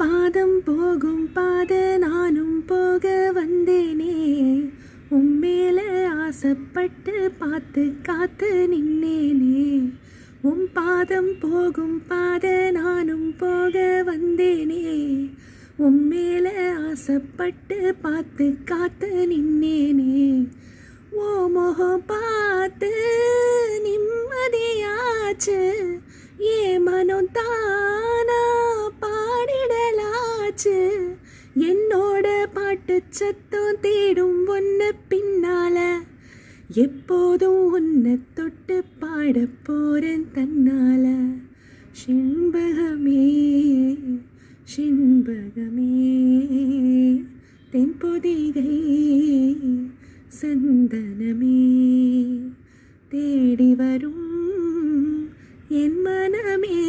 பாதம் போகும் பாத நானும் போக வந்தேனே, உம்மேல ஆசைப்பட்டு பார்த்து காத்து நின்னேனே. உம் பாதம் போகும் பாத நானும் போக வந்தேனே, உம்மேல ஆசைப்பட்டு பார்த்து காத்து நின்னேனே. ஓ முகம் பார்த்து நிம்மதியாச்சு, ஏ மனம் தானா பாடிடலாச்சு. என்னோட பாட்டு சத்தம் தேடும் ஒன்ன பின்னால, எப்போதும் உன்னை தொட்டு பாட போறேன் தன்னால. செண்பகமே செண்பகமே தென்பொதிகை சந்தனமே, தேடி வரும் என் மனமே.